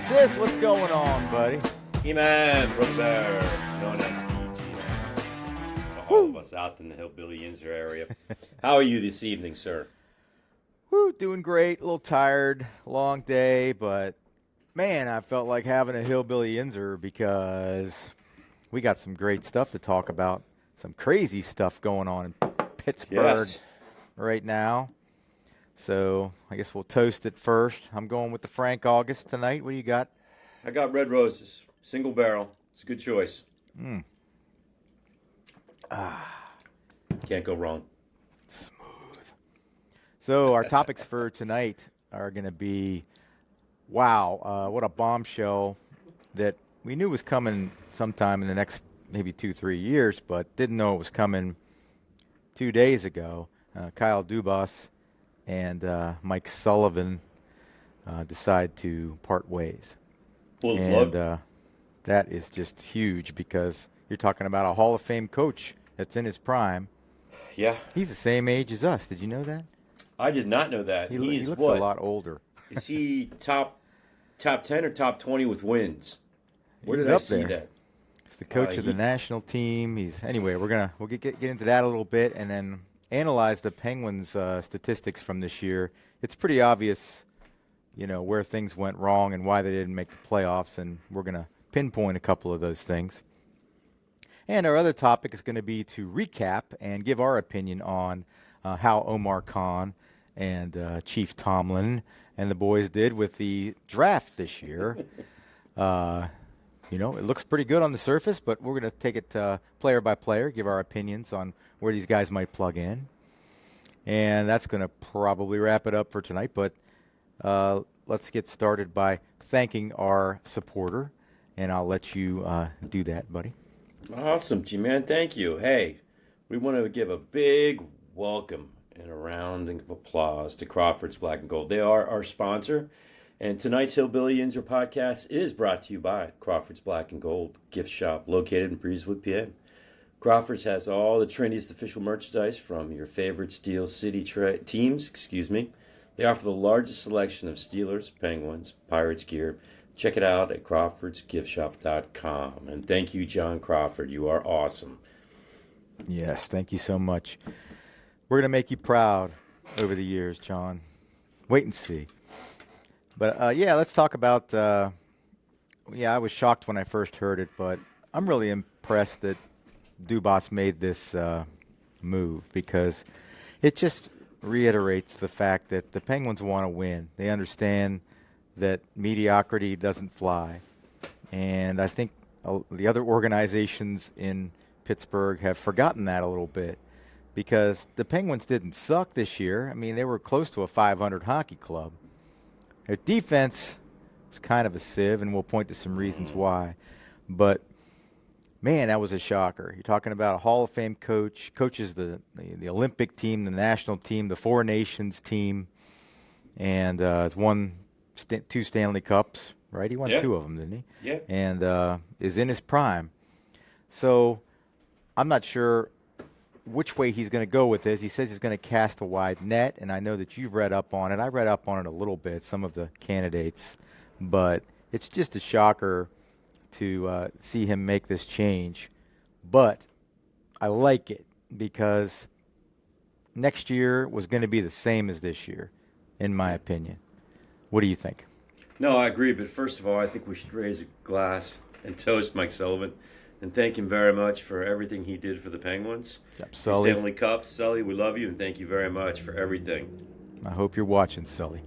Sis, what's going on, buddy? He-Man, Brook Bear, known as DGM, to all of us out in the HillbillYinzer area. How are you this evening, sir? Woo, doing great. A little tired, long day, but man, I felt like having a HillbillYinzer because we got some great stuff to talk about. Some crazy stuff going on in Pittsburgh right now. So I guess we'll toast it first. I'm going with the Frank August tonight. What do you got? I got Red Roses, single barrel. It's a good choice. Can't go wrong. Smooth. So our topics for tonight are going to be, wow, what a bombshell that we knew was coming sometime in the next maybe 2-3 years, but didn't know it was coming 2 days ago. Kyle Dubas and Mike Sullivan decide to part ways. Full plug. That is just huge because you're talking about a Hall of Fame coach that's in his prime. Yeah. He's the same age as us. Did you know that? I did not know that. He He's looks what? a lot older. Is he top 10 or top 20 with wins? Where He's did I up see there. that? He's the coach of the national team. Anyway, we'll get into that a little bit and then analyze the Penguins' statistics from this year. It's pretty obvious, where things went wrong and why they didn't make the playoffs, and we're going to pinpoint a couple of those things. And our other topic is going to be to recap and give our opinion on how Omar Khan and Chief Tomlin and the boys did with the draft this year. It looks pretty good on the surface, but we're going to take it player by player, give our opinions on where these guys might plug in. And that's going to probably wrap it up for tonight. But let's get started by thanking our supporter, and I'll let you do that, buddy. Awesome, G-Man. Thank you. Hey, we want to give a big welcome and a round of applause to Crawford's Black and Gold. They are our sponsor. And tonight's HillbillYinzer podcast is brought to you by Crawford's Black and Gold gift shop located in Breezewood, PA. Crawford's has all the trendiest official merchandise from your favorite Steel City teams. They offer the largest selection of Steelers, Penguins, Pirates gear. Check it out at crawfordsgiftshop.com. And thank you, John Crawford. You are awesome. Yes, thank you so much. We're going to make you proud over the years, John. Wait and see. But, let's talk about, I was shocked when I first heard it, but I'm really impressed that Dubas made this move because it just reiterates the fact that the Penguins want to win. They understand that mediocrity doesn't fly. And I think the other organizations in Pittsburgh have forgotten that a little bit because the Penguins didn't suck this year. I mean, they were close to a 500 hockey club. Their defense was kind of a sieve, and we'll point to some reasons why. But, man, that was a shocker. You're talking about a Hall of Fame coach, coaches the Olympic team, the national team, the Four Nations team, and has won 2 Stanley Cups, right? He won 2 of them, didn't he? Yeah. And is in his prime. So I'm not sure which way he's going to go with this. He says he's going to cast a wide net, and I know that you've read up on it. I read up on it a little bit, some of the candidates, but it's just a shocker to see him make this change. But I like it because next year was going to be the same as this year, in my opinion. What do you think? No, I agree, but first of all, I think we should raise a glass and toast Mike Sullivan and thank him very much for everything he did for the Penguins. Yep, Sully. Stanley Cup. Sully, we love you, and thank you very much for everything. I hope you're watching, Sully.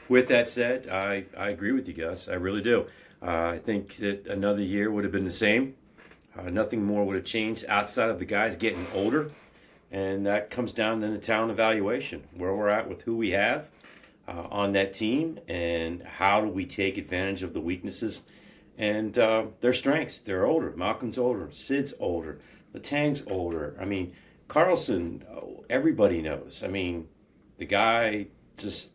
With that said, I agree with you, Gus. I really do. I think that another year would have been the same. Nothing more would have changed outside of the guys getting older. And that comes down to the talent evaluation, where we're at with who we have on that team and how do we take advantage of the weaknesses and their strengths. They're older. Malcolm's older. Sid's older. Letang's older. I mean, Carlson, everybody knows. I mean, the guy just,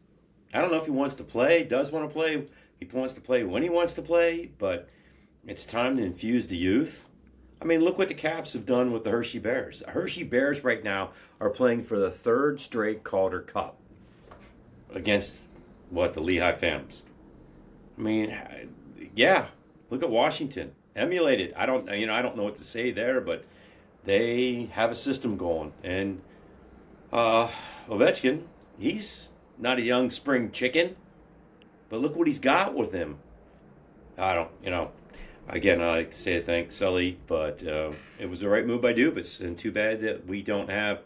I don't know if he wants to play, does want to play. He wants to play when he wants to play, but it's time to infuse the youth. I mean, look what the Caps have done with the Hershey Bears. The Hershey Bears right now are playing for the 3rd straight Calder Cup against the Lehigh Phantoms. I mean, yeah. Look at Washington, emulated. I don't know what to say there, but they have a system going, and Ovechkin, he's not a young spring chicken, but look what he's got with him. I don't, again, I like to say thanks, Sully, but it was the right move by Dubas, and too bad that we don't have,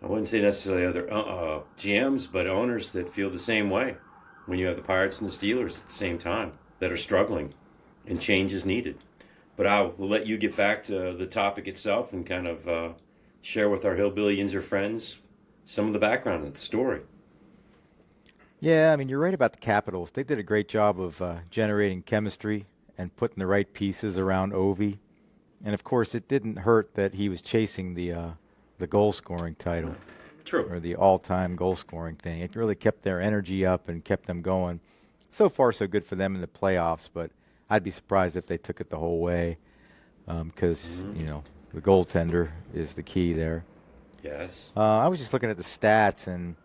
I wouldn't say necessarily other GMs, but owners that feel the same way when you have the Pirates and the Steelers at the same time that are struggling and change is needed. But I will let you get back to the topic itself and kind of share with our HillbillYinzer friends some of the background of the story. Yeah, I mean, you're right about the Capitals. They did a great job of generating chemistry and putting the right pieces around Ovi. And, of course, it didn't hurt that he was chasing the goal-scoring title. True. Or the all-time goal-scoring thing. It really kept their energy up and kept them going. So far, so good for them in the playoffs, but I'd be surprised if they took it the whole way because, the goaltender is the key there. Yes. I was just looking at the stats, and,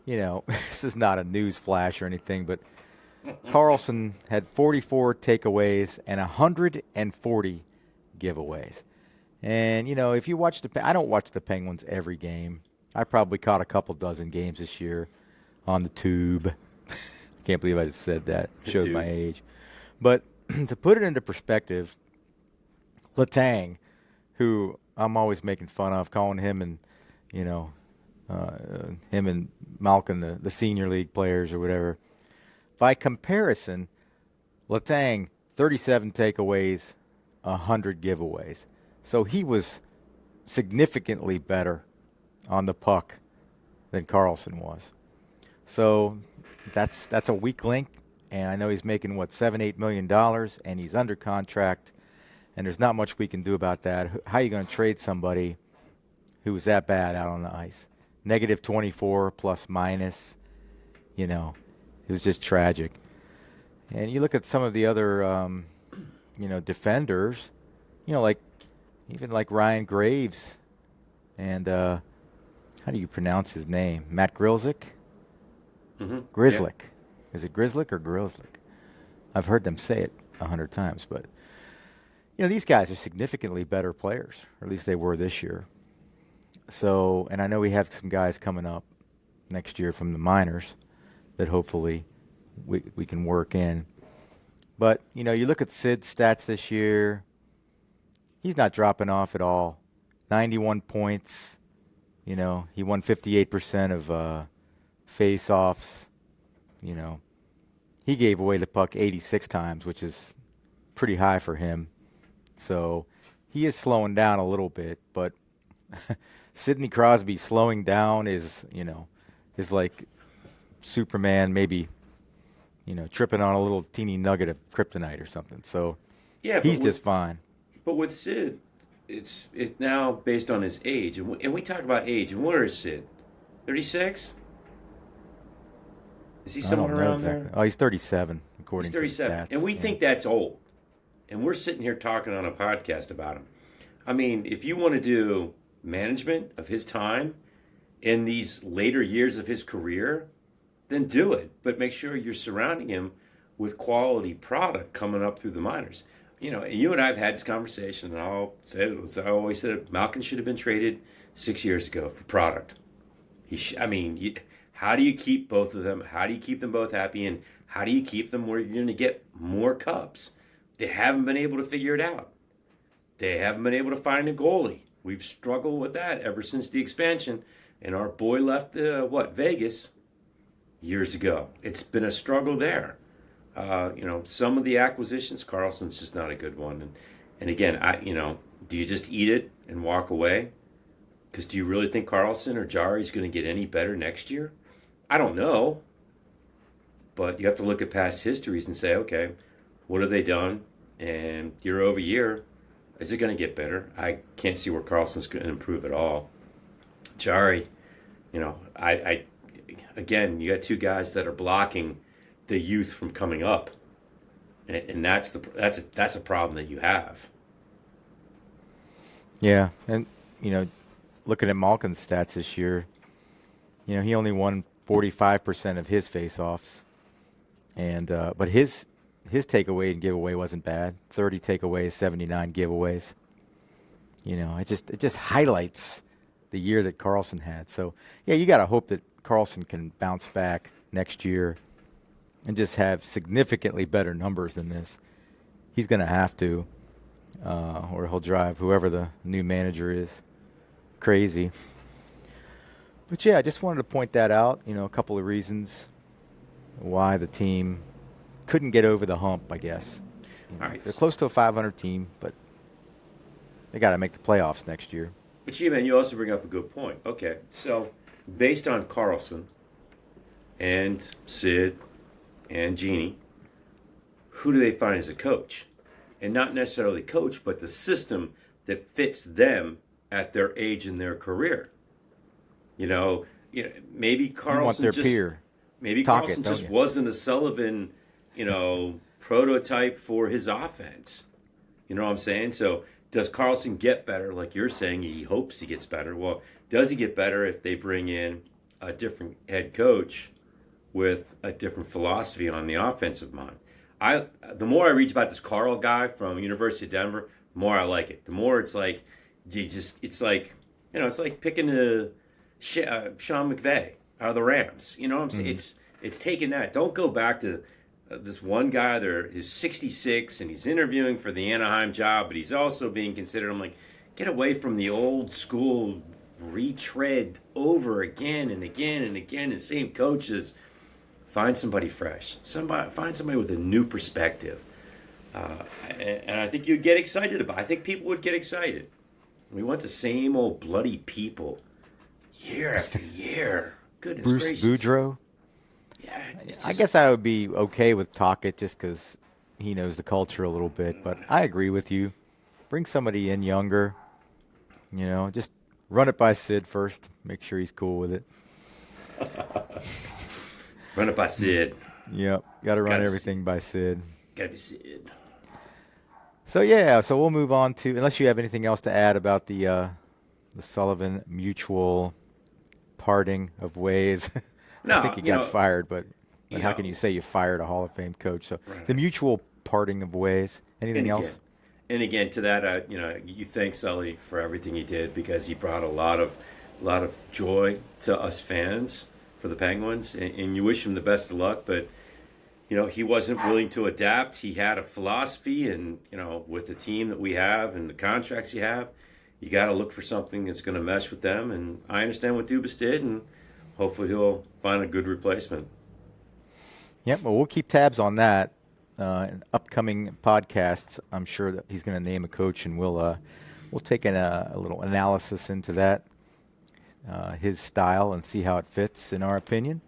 this is not a news flash or anything, but Carlson had 44 takeaways and 140 giveaways. And, if you watch I don't watch the Penguins every game. I probably caught a couple dozen games this year on the tube. Can't believe I just said that. Showed my age. But to put it into perspective, Letang, who I'm always making fun of, calling him and, him and Malkin the senior league players or whatever. By comparison, Letang, 37 takeaways, 100 giveaways. So he was significantly better on the puck than Carlson was. So that's a weak link, and I know he's making, $7-8 million, and he's under contract, and there's not much we can do about that. How are you going to trade somebody who was that bad out on the ice? Negative 24 plus minus, it was just tragic. And you look at some of the other, defenders, like Ryan Graves and how do you pronounce his name? Matt Grzelcyk? Mm-hmm. Grzelcyk. Yeah. Is it Grzelcyk or Grzelcyk? I've heard them say it 100 times, but these guys are significantly better players, or at least they were this year. So, and I know we have some guys coming up next year from the minors that hopefully we can work in. But, you look at Sid's stats this year, he's not dropping off at all. 91 points. He won 58% of face-offs. He gave away the puck 86 times, which is pretty high for him. So he is slowing down a little bit, but Sidney Crosby slowing down is like Superman maybe, tripping on a little teeny nugget of kryptonite or something. So yeah, he's just fine. But with Sid, it's now based on his age. And we talk about age. And where is Sid? 36? Is he somewhere around there? Oh, he's 37, according to the stats. And we think that's old. And we're sitting here talking on a podcast about him. I mean, if you want to do management of his time in these later years of his career, then do it. But make sure you're surrounding him with quality product coming up through the minors. You and I have had this conversation, and I always said it, Malkin should have been traded 6 years ago for product. How do you keep both of them? How do you keep them both happy? And how do you keep them where you're going to get more cups? They haven't been able to figure it out. They haven't been able to find a goalie. We've struggled with that ever since the expansion. And our boy left, Vegas years ago. It's been a struggle there. Some of the acquisitions, Carlson's just not a good one. And again, do you just eat it and walk away? Because do you really think Carlson or Jari's going to get any better next year? I don't know. But you have to look at past histories and say, okay, what have they done? And year over year, is it going to get better? I can't see where Carlson's going to improve at all. Jari, again, you got two guys that are blocking the youth from coming up, and that's a problem that you have. Yeah, and looking at Malkin's stats this year, he only won 45% of his face-offs. And but his takeaway and giveaway wasn't bad. 30 takeaways, 79 giveaways. You know, it just highlights the year that Carlson had. So, yeah, you got to hope that Carlson can bounce back next year and just have significantly better numbers than this. He's going to have to, or he'll drive whoever the new manager is crazy. But, yeah, I just wanted to point that out, you know, a couple of reasons why the team couldn't get over the hump, I guess. You know, All right. they're close to a 500 team, but they got to make the playoffs next year. But G-Man, you also bring up a good point. Okay, so based on Carlson and Sid and Jeannie, who do they find as a coach? And not necessarily coach, but the system that fits them at their age in their career. You know, maybe Carlson just wasn't a Sullivan, prototype for his offense. You know what I'm saying? So does Carlson get better? Like you're saying, he hopes he gets better. Well, does he get better if they bring in a different head coach with a different philosophy on the offensive mind? The more I read about this Carl guy from University of Denver, the more I like it. The more it's like, it's like picking Sean McVay out of the Rams. You know what I'm saying? It's taking that. Don't go back to this one guy there who's 66 and he's interviewing for the Anaheim job, but he's also being considered. I'm like, get away from the old school retread over again and again and again, and same coaches. Find somebody fresh. Find somebody with a new perspective. And I think you'd get excited about it. I think people would get excited. We want the same old bloody people year after year. Goodness Bruce gracious. Boudreaux? Yeah, I guess I would be okay with Tocchet just because he knows the culture a little bit. But I agree with you. Bring somebody in younger. You know, just run it by Sid first. Make sure he's cool with it. Run it by Sid. Yep. Got to run everything by Sid. Got to be Sid. So, yeah. So we'll move on to, unless you have anything else to add about the Sullivan mutual parting of ways. No, I think he got fired, but how can you say you fired a Hall of Fame coach? So the mutual parting of ways. Anything else? And again, to that, you thank Sully for everything he did because he brought a lot of joy to us fans for the Penguins, and you wish him the best of luck. But he wasn't willing to adapt. He had a philosophy, and with the team that we have and the contracts you have, you got to look for something that's going to mesh with them. And I understand what Dubas did, and hopefully he'll find a good replacement. Yep, well, we'll keep tabs on that. In upcoming podcasts, I'm sure that he's going to name a coach, and we'll take a little analysis into that, his style, and see how it fits in our opinion.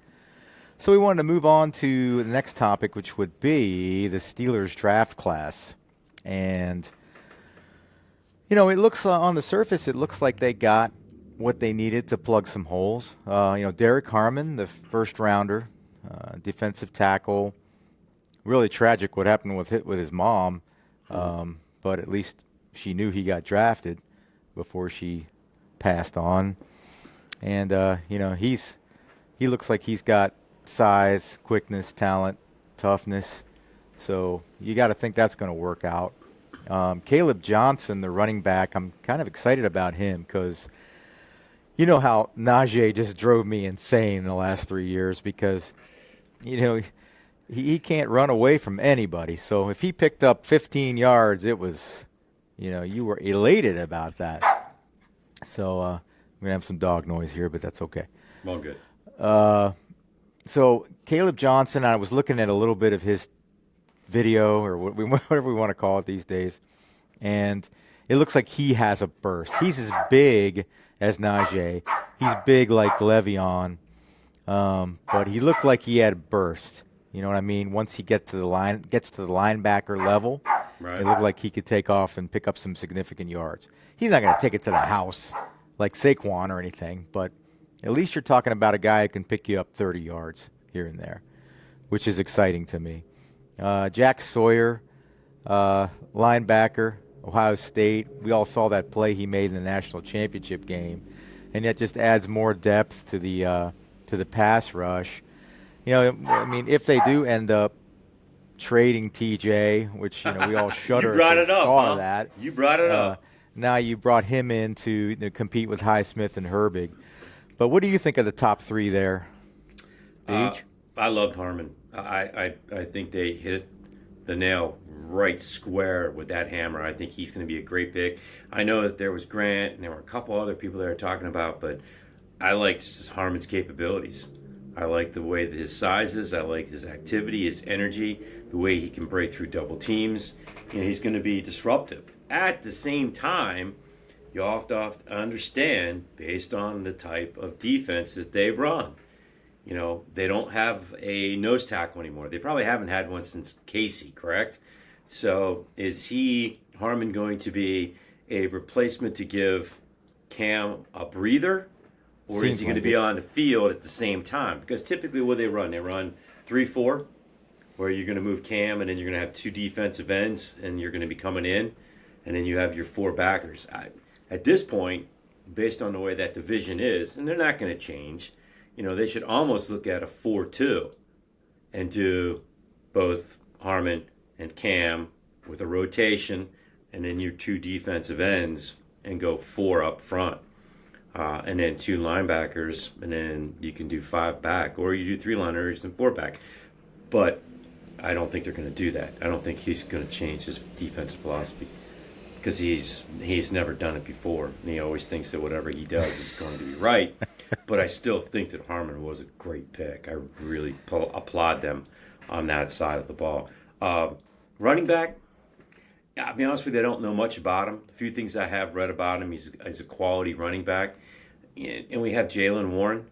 So we wanted to move on to the next topic, which would be the Steelers draft class. And, it looks on the surface, it looks like they got what they needed to plug some holes. Derek Harmon, the first rounder, defensive tackle. Really tragic what happened with his mom, but at least she knew he got drafted before she passed on. And he looks like he's got size, quickness, talent, toughness. So you got to think that's going to work out. Caleb Johnson, the running back, I'm kind of excited about him because you know how Najee just drove me insane in the last 3 years because, he can't run away from anybody. So if he picked up 15 yards, it was, you were elated about that. So I'm going to have some dog noise here, but that's okay. All good. So Caleb Johnson, I was looking at a little bit of his video or whatever we want to call it these days, and it looks like he has a burst. He's as big as Najee. He's big like Le'Veon, but he looked like he had burst. You know what I mean? Once he gets to the linebacker level, right. It looked like he could take off and pick up some significant yards. He's not going to take it to the house like Saquon or anything, but at least you're talking about a guy who can pick you up 30 yards here and there, which is exciting to me. Jack Sawyer, linebacker, Ohio State. We all saw that play he made in the national championship game, and that just adds more depth to the to the pass rush. I mean, if they do end up trading TJ, which we all shudder You brought at the it up, thought huh? of that. You brought it up. Now you brought him in to compete with Highsmith and Herbig. But what do you think of the top three there, Deej? I loved Harmon. I think they hit the nail right square with that hammer. I think he's going to be a great pick. I know that there was Grant and there were a couple other people they were talking about, but I liked Harmon's capabilities. I like the way that his size is. I like his activity, his energy, the way he can break through double teams. He's going to be disruptive. At the same time, you have to understand, based on the type of defense that they run, they don't have a nose tackle anymore. They probably haven't had one since Casey, correct? So is Harmon, going to be a replacement to give Cam a breather? Or is he going to be on the field at the same time? Because typically what they run 3-4, where you're going to move Cam and then you're going to have two defensive ends and you're going to be coming in, and then you have your four backers. At this point, based on the way that division is, and they're not going to change, they should almost look at a 4-2 and do both Harmon and Cam with a rotation and then your two defensive ends and go 4 up front. And then 2 linebackers, and then you can do 5 back, or you do 3 linebackers and 4 back. But I don't think they're going to do that. I don't think he's going to change his defensive philosophy because he's never done it before. And he always thinks that whatever he does is going to be right. But I still think that Harmon was a great pick. I really applaud them on that side of the ball. Running back, I'll be honest with you, I don't know much about him. A few things I have read about him, he's a quality running back. And we have Jalen Warren,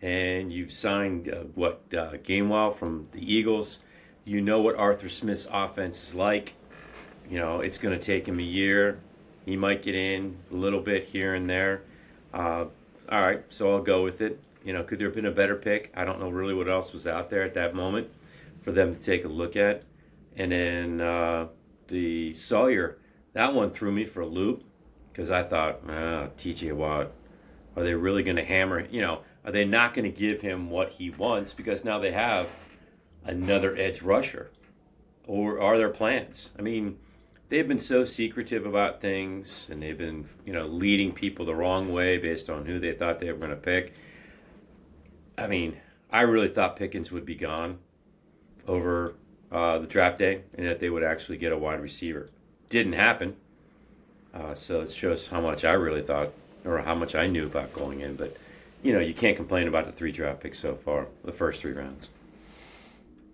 and you've signed, Gainwell from the Eagles. You know what Arthur Smith's offense is like. It's going to take him a year. He might get in a little bit here and there. All right, so I'll go with it. Could there have been a better pick? I don't know really what else was out there at that moment for them to take a look at. And then the Sawyer, that one threw me for a loop because I thought, TJ Watt, are they really going to hammer? Are they not going to give him what he wants because now they have another edge rusher? Or are there plans? I mean, they've been so secretive about things, and they've been, leading people the wrong way based on who they thought they were going to pick. I mean, I really thought Pickens would be gone over the draft day and that they would actually get a wide receiver. Didn't happen. So it shows how much I really thought, or how much I knew about going in. But, you can't complain about the 3 draft picks so far, the first 3 rounds.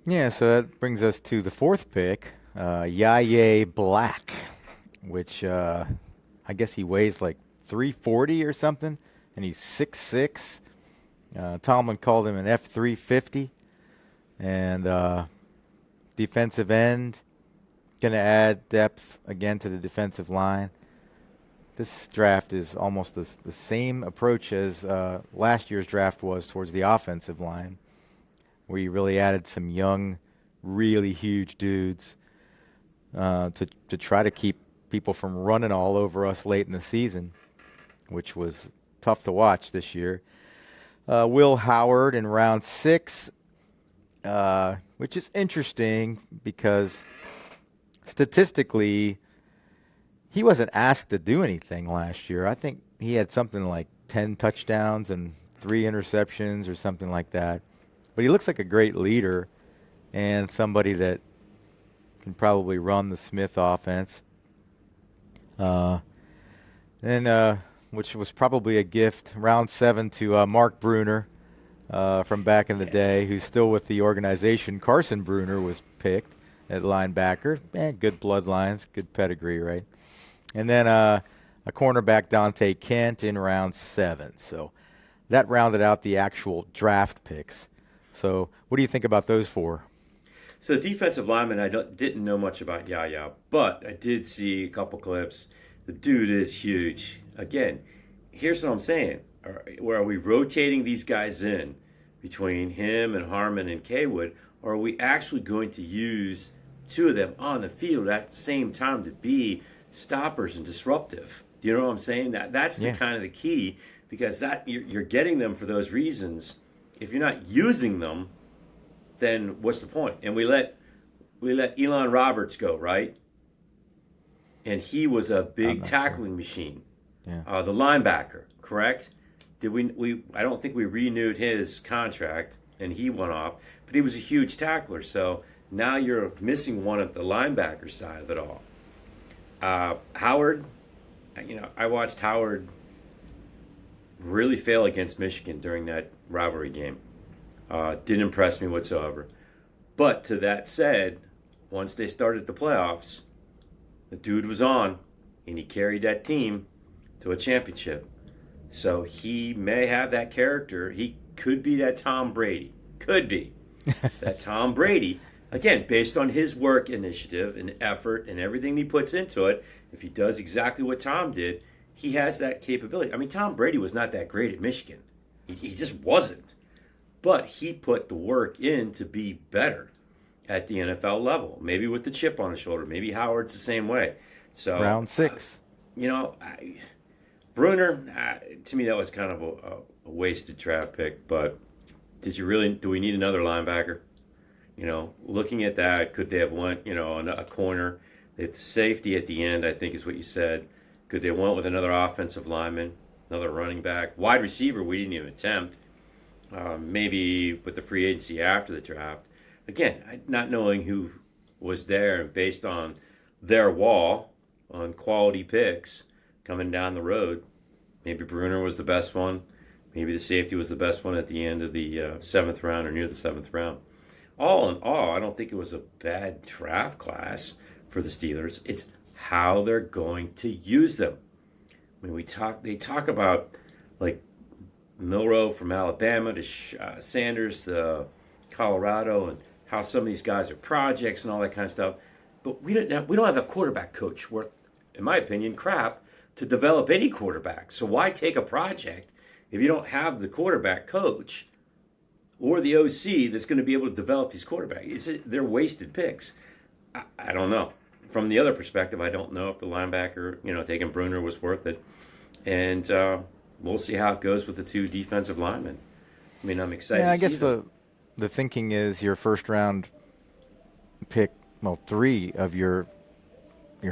Yeah, so that brings us to the 4th pick, Yaya Black, which I guess he weighs like 340 or something, and he's 6'6". Tomlin called him an F350, and defensive end, going to add depth again to the defensive line. This draft is almost the same approach as last year's draft was towards the offensive line, where you really added some young, really huge dudes to try to keep people from running all over us late in the season, which was tough to watch this year. Will Howard in round 6, which is interesting because statistically, he wasn't asked to do anything last year. I think he had something like 10 touchdowns and 3 interceptions or something like that. But he looks like a great leader and somebody that can probably run the Smith offense. Which was probably a gift, round 7 to Mark Bruner from back in the day, who's still with the organization. Carson Bruner was picked at linebacker. Good bloodlines, good pedigree, right? And then a cornerback, Dante Kent, in round 7. So that rounded out the actual draft picks. So what do you think about those 4? So defensive lineman, I didn't know much about Yaya, but I did see a couple clips. The dude is huge. Again, here's what I'm saying. Are we rotating these guys in between him and Harmon and Kaywood, or are we actually going to use 2 of them on the field at the same time to be stoppers and disruptive? Do you know what I'm saying? That's the kind of the key, because that you're getting them for those reasons. if you're not using them, then what's the point? And we let Elon Roberts go, right? And he was a big tackling machine. Yeah. The linebacker, correct? Did we? I don't think we renewed his contract, and he went off. But he was a huge tackler. So now you're missing one at the linebacker side of it all. Howard, I watched Howard really fail against Michigan during that rivalry game. Didn't impress me whatsoever. But to that said, once they started the playoffs, the dude was on, and he carried that team to a championship. So he may have that character. He could be that Tom Brady. Could be that Tom Brady. Again, based on his work initiative and effort and everything he puts into it, if he does exactly what Tom did, he has that capability. I mean, Tom Brady was not that great at Michigan. He just wasn't. But he put the work in to be better at the NFL level. Maybe with the chip on his shoulder. Maybe Howard's the same way. So round 6. Bruner, to me, that was kind of a wasted draft pick. But do we need another linebacker? Looking at that, could they have went, a corner? The safety at the end, I think is what you said. Could they have went with another offensive lineman, another running back? Wide receiver, we didn't even attempt. Maybe with the free agency after the draft. Again, not knowing who was there and based on their wall on quality picks coming down the road, maybe Bruner was the best one. Maybe the safety was the best one at the end of the 7th round or near the 7th round. All in all, I don't think it was a bad draft class for the Steelers. It's how they're going to use them. I mean, they talk about like Milroe from Alabama to Sanders to Colorado, and how some of these guys are projects and all that kind of stuff. But we don't have a quarterback coach worth, in my opinion, crap to develop any quarterback. So why take a project if you don't have the quarterback coach or the OC that's going to be able to develop these quarterbacks? They're wasted picks. I don't know. From the other perspective, I don't know if the linebacker, taking Bruner was worth it. And we'll see how it goes with the 2 defensive linemen. I mean, I'm excited. Yeah, I to guess see them. the thinking is your first round pick. Well, 3 of your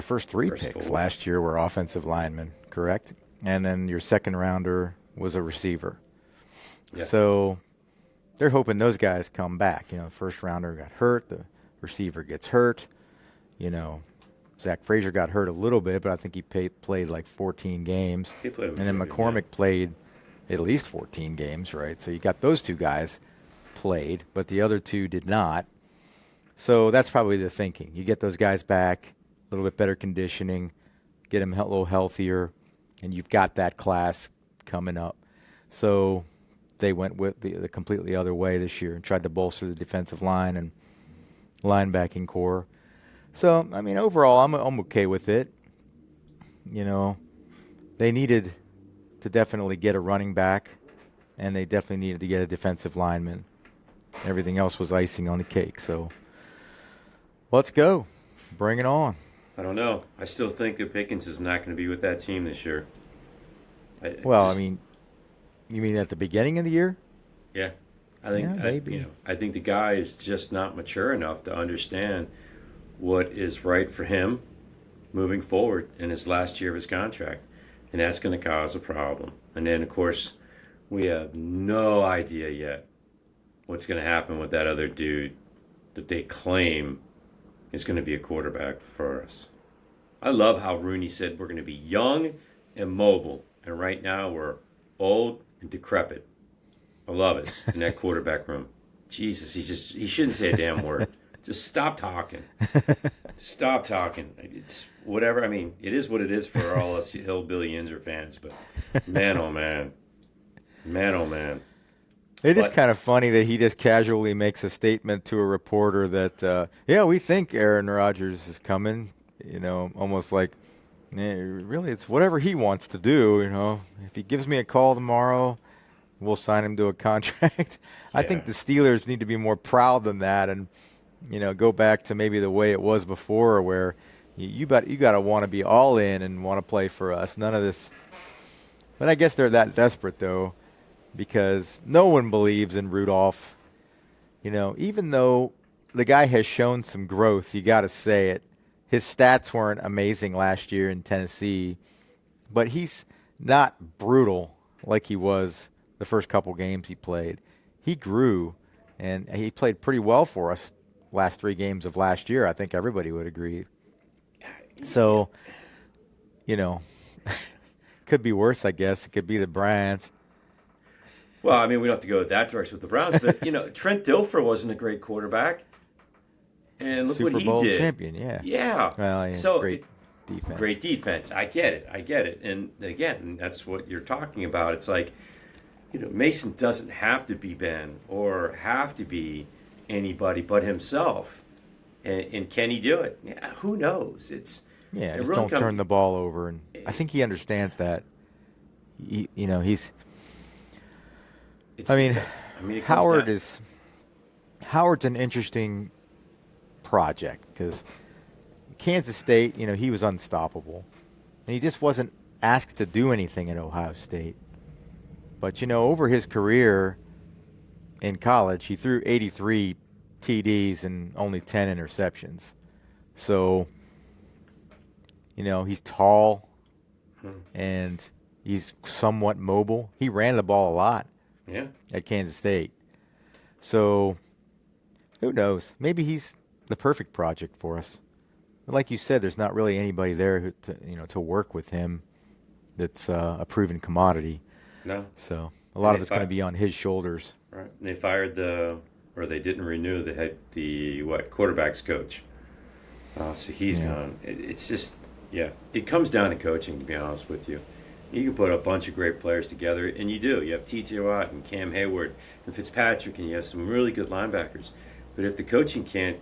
first 3 picks 4 last year were offensive linemen, correct? And then your second rounder was a receiver. Yeah. So they're hoping those guys come back. The first rounder got hurt. The receiver gets hurt. Zach Frazier got hurt a little bit, but I think he played like 14 games. He played and then McCormick played at least 14 games, right? So you got those 2 guys played, but the other 2 did not. So that's probably the thinking. You get those guys back, a little bit better conditioning, get them a little healthier, and you've got that class coming up. So they went with the completely other way this year and tried to bolster the defensive line and linebacking core. So, I mean, overall, I'm okay with it. They needed to definitely get a running back, and they definitely needed to get a defensive lineman. Everything else was icing on the cake. So, let's go. Bring it on. I don't know. I still think that Pickens is not going to be with that team this year. You mean at the beginning of the year? Yeah. I think maybe. I think the guy is just not mature enough to understand what is right for him moving forward in his last year of his contract. And that's going to cause a problem. And then, of course, we have no idea yet what's going to happen with that other dude that they claim is going to be a quarterback for us. I love how Rooney said we're going to be young and mobile. And right now we're old and decrepit. I love it in that quarterback room. Jesus, he shouldn't say a damn word. Just stop talking. Stop talking. It's whatever. I mean, it is what it is for all us HillbillYinzer fans. But man, oh man. Man, oh man. It is kind of funny that he just casually makes a statement to a reporter that, we think Aaron Rodgers is coming. Almost like, really, it's whatever he wants to do. If he gives me a call tomorrow, we'll sign him to a contract. I think the Steelers need to be more proud than that and, go back to maybe the way it was before where you got to want to be all in and want to play for us. None of this. But I guess they're that desperate, though. because no one believes in Rudolph. Even though the guy has shown some growth, you got to say it. His stats weren't amazing last year in Tennessee, but he's not brutal like he was the first couple games he played. He grew, and he played pretty well for us last 3 games of last year. I think everybody would agree. So, could be worse, I guess. It could be the Browns. Well, I mean, we don't have to go that direction with the Browns, but Trent Dilfer wasn't a great quarterback, and look Super what he Bowl did. champion, yeah. Yeah. Well, yeah, So great defense. Great defense. I get it. And again, that's what you're talking about. It's like, Mason doesn't have to be Ben or have to be anybody but himself. And can he do it? Yeah, who knows? Just don't turn the ball over, and I think he understands that. He's. Howard's an interesting project because Kansas State, he was unstoppable, and he just wasn't asked to do anything at Ohio State. But over his career in college, he threw 83 TDs and only 10 interceptions. So, he's tall and he's somewhat mobile. He ran the ball a lot. Yeah. At Kansas State. So, who knows? Maybe he's the perfect project for us. But like you said, there's not really anybody there to work with him that's a proven commodity. No. So, a lot of it's going to be on his shoulders. Right. And they fired they didn't renew the quarterback's coach. So he's gone. It's just, it comes down to coaching, to be honest with you. You can put a bunch of great players together, and you do. You have T.J. Watt and Cam Hayward and Fitzpatrick, and you have some really good linebackers. But if the coaching can't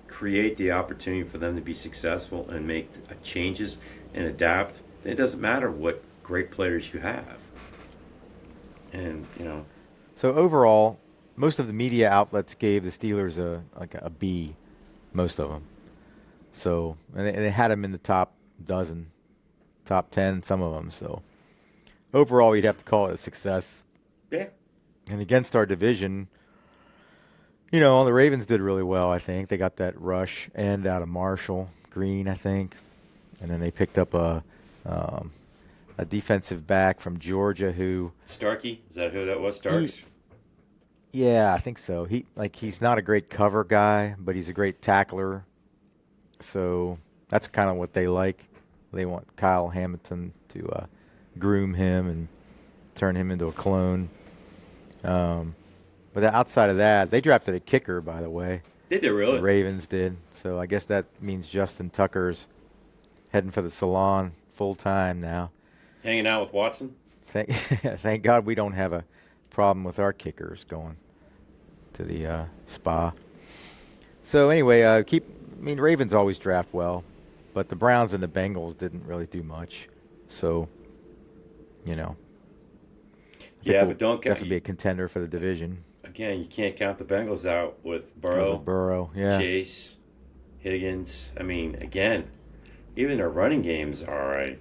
create the opportunity for them to be successful and make changes and adapt, then it doesn't matter what great players you have. And, So overall, most of the media outlets gave the Steelers a B, most of them. So, and they had them in the top dozen. Top 10, some of them. So overall, you'd have to call it a success. Yeah. And against our division, the Ravens did really well, I think. They got that rush end out of Marshall Green, I think. And then they picked up a defensive back from Georgia who... Starkey? Is that who that was? Starks? Yeah, I think so. He's not a great cover guy, but he's a great tackler. So that's kind of what they like. They want Kyle Hamilton to groom him and turn him into a clone. But outside of that, they drafted a kicker, by the way. Did they really? The Ravens did. So I guess that means Justin Tucker's heading for the salon full time now. Hanging out with Watson? Thank God we don't have a problem with our kickers going to the spa. So anyway, Ravens always draft well. But the Browns and the Bengals didn't really do much. So, but don't have to be a contender for the division. Again, you can't count the Bengals out with Burrow, yeah. Chase, Higgins. Again, even their running games are all right.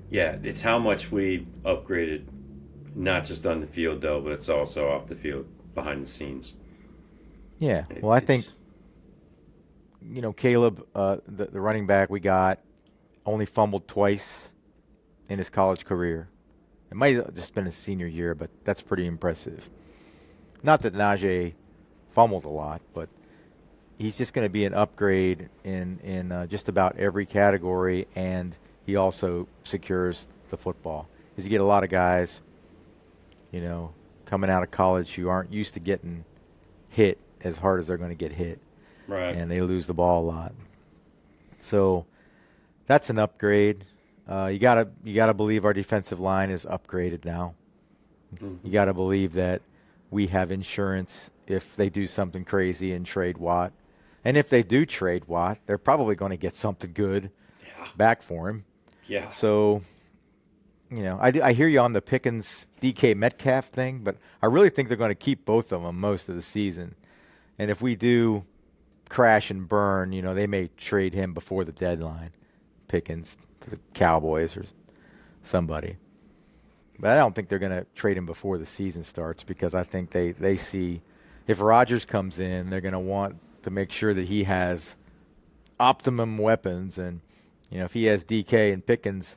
It's how much we upgraded, not just on the field, though, but it's also off the field, behind the scenes. Yeah, I think... Caleb, the running back we got, only fumbled twice in his college career. It might have just been his senior year, but that's pretty impressive. Not that Najee fumbled a lot, but he's just going to be an upgrade in just about every category, and he also secures the football. Because you get a lot of guys, coming out of college who aren't used to getting hit as hard as they're going to get hit. Right. And they lose the ball a lot. So that's an upgrade. You gotta believe our defensive line is upgraded now. Mm-hmm. You gotta believe that we have insurance if they do something crazy and trade Watt. And if they do trade Watt, they're probably going to get something good back for him. Yeah. So, I hear you on the Pickens DK Metcalf thing, but I really think they're going to keep both of them most of the season. And if we do crash and burn, they may trade him before the deadline, Pickens to the Cowboys or somebody. But I don't think they're going to trade him before the season starts because I think they see if Rodgers comes in, they're going to want to make sure that he has optimum weapons. And, if he has DK and Pickens,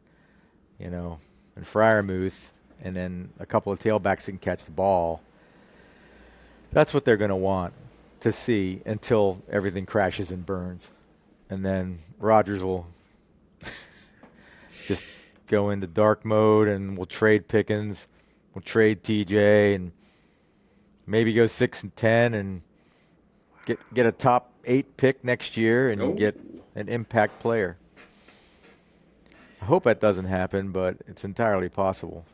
and Freiermuth, and then a couple of tailbacks that can catch the ball, that's what they're going to want to see until everything crashes and burns. And then Rodgers will just go into dark mode, and we'll trade Pickens, we'll trade TJ, and maybe go 6-10 and get a top 8 pick next year and get an impact player. I hope that doesn't happen, but it's entirely possible.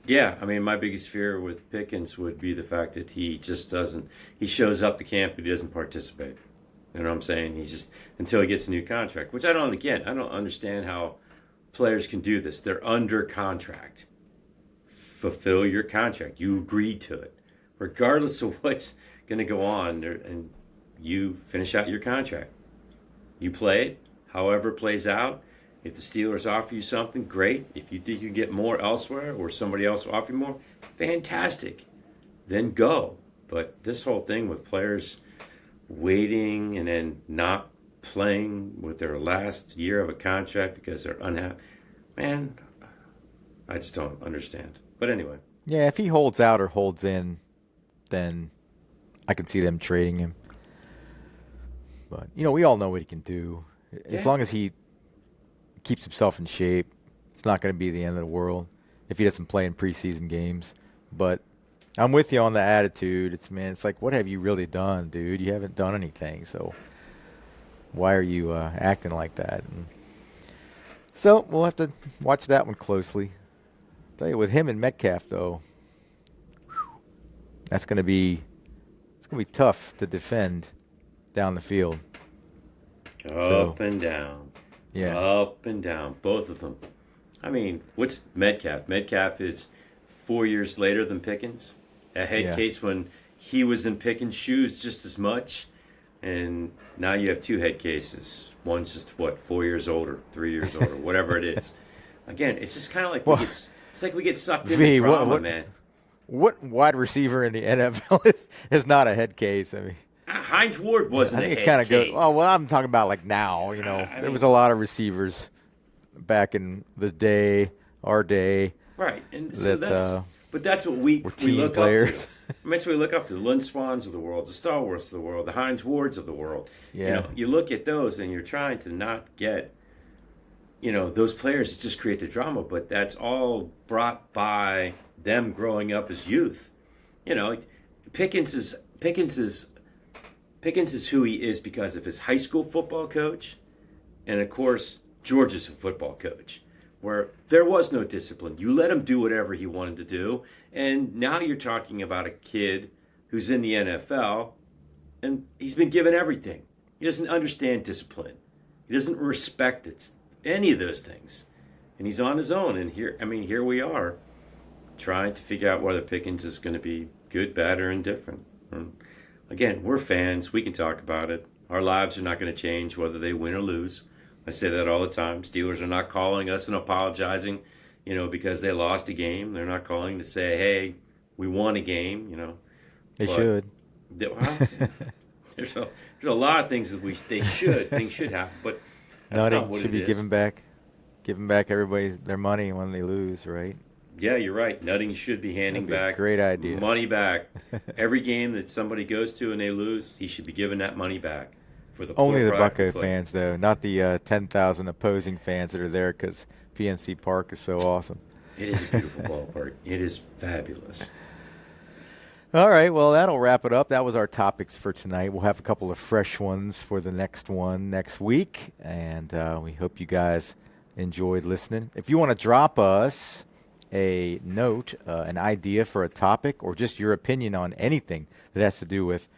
Yeah, I mean, my biggest fear with Pickens would be the fact that he just doesn't. He shows up to camp, but he doesn't participate. You know what I'm saying? He just until he gets a new contract, which I don't. Again, I don't understand how players can do this. They're under contract. Fulfill your contract. You agreed to it, regardless of what's going to go on, and you finish out your contract. You play it, however it plays out. If the Steelers offer you something, great. If you think you can get more elsewhere or somebody else will offer you more, fantastic. Then go. But this whole thing with players waiting and then not playing with their last year of a contract because they're unhappy, man, I just don't understand. But anyway. Yeah, if he holds out or holds in, then I can see them trading him. But, we all know what he can do. As long as he keeps himself in shape, it's not going to be the end of the world if he doesn't play in preseason games. But I'm with you on the attitude. It's like, what have you really done, dude? You haven't done anything, so why are you acting like that? And so we'll have to watch that one closely. I'll tell you, with him and Metcalf, though, it's going to be tough to defend down the field. Up and down. Yeah. Up and down, both of them. I mean, what's Metcalf? Metcalf is 4 years later than Pickens. A head case when he was in Pickens' shoes just as much. And now you have 2 head cases. One's just, 4 years older, 3 years older, whatever it is. Again, it's just kind of like we get sucked into drama, man. What wide receiver in the NFL is not a head case? I mean, Hines Ward wasn't a head case. Goes, I'm talking about like now. There was a lot of receivers back in the day, our day. Right, and so that's what we look players. Up to. That's what we look up to. The Lynn Swans of the world, the Star Wars of the world, the Hines Wards of the world. Yeah. You look at those and you're trying to not get, those players that just create the drama, but that's all brought by them growing up as youth. Pickens is who he is because of his high school football coach, and of course, George is a football coach, where there was no discipline. You let him do whatever he wanted to do, and now you're talking about a kid who's in the NFL, and he's been given everything. He doesn't understand discipline. He doesn't respect any of those things, and he's on his own. And here we are, trying to figure out whether Pickens is going to be good, bad, or indifferent. And again, we're fans. We can talk about it. Our lives are not going to change whether they win or lose. I say that all the time. Steelers are not calling us and apologizing, because they lost a game. They're not calling to say, hey, we won a game, They should. There's a lot of things that things should happen, but that's not what should be giving back everybody their money when they lose, right? Yeah, you're right. Nutting should be handing back. Great idea. Money back. Every game that somebody goes to and they lose, he should be giving that money back. For the only the Bucco fans, though, not the 10,000 opposing fans that are there because PNC Park is so awesome. It is a beautiful ballpark. It is fabulous. All right, well, that'll wrap it up. That was our topics for tonight. We'll have a couple of fresh ones for the next one next week, and we hope you guys enjoyed listening. If you want to drop us a note, an idea for a topic, or just your opinion on anything that has to do with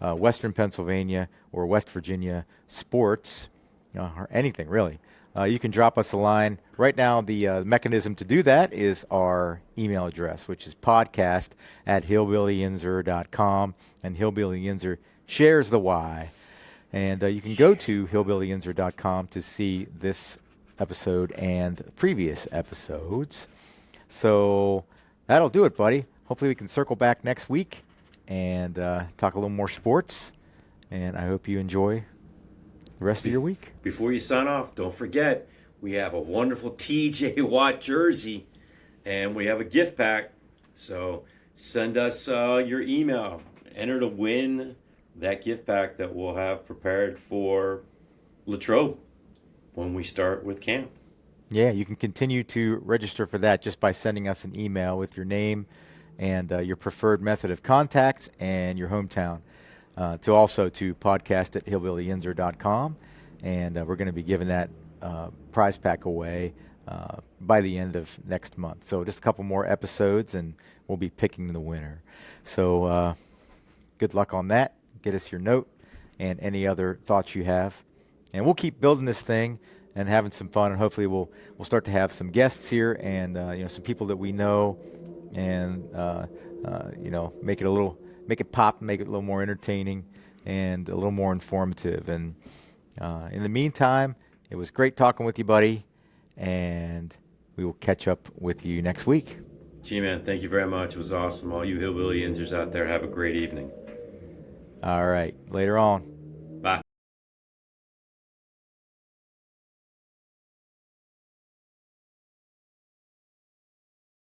Western Pennsylvania or West Virginia sports, or anything really, you can drop us a line. Right now, the mechanism to do that is our email address, which is podcast@HillbillYinzer.com, and HillbillYinzer shares the Y. And you can go to HillbillYinzer.com to see this episode and previous episodes. So that'll do it, buddy. Hopefully we can circle back next week and talk a little more sports. And I hope you enjoy the rest of your week. Before you sign off, don't forget, we have a wonderful TJ Watt jersey, and we have a gift pack. So send us your email. Enter to win that gift pack that we'll have prepared for Latrobe when we start with camp. Yeah, you can continue to register for that just by sending us an email with your name and your preferred method of contact and your hometown. To podcast@HillbillYinzer.com. And we're going to be giving that prize pack away by the end of next month. So just a couple more episodes, and we'll be picking the winner. So good luck on that. Get us your note and any other thoughts you have. And we'll keep building this thing and having some fun. And hopefully we'll start to have some guests here and some people that we know, and make it pop, make it a little more entertaining and a little more informative. And in the meantime, it was great talking with you, buddy, and we will catch up with you next week. G-Man, thank you very much. It was awesome. All you Hillbilly Yinzers out there, have a great evening. All right. Later on.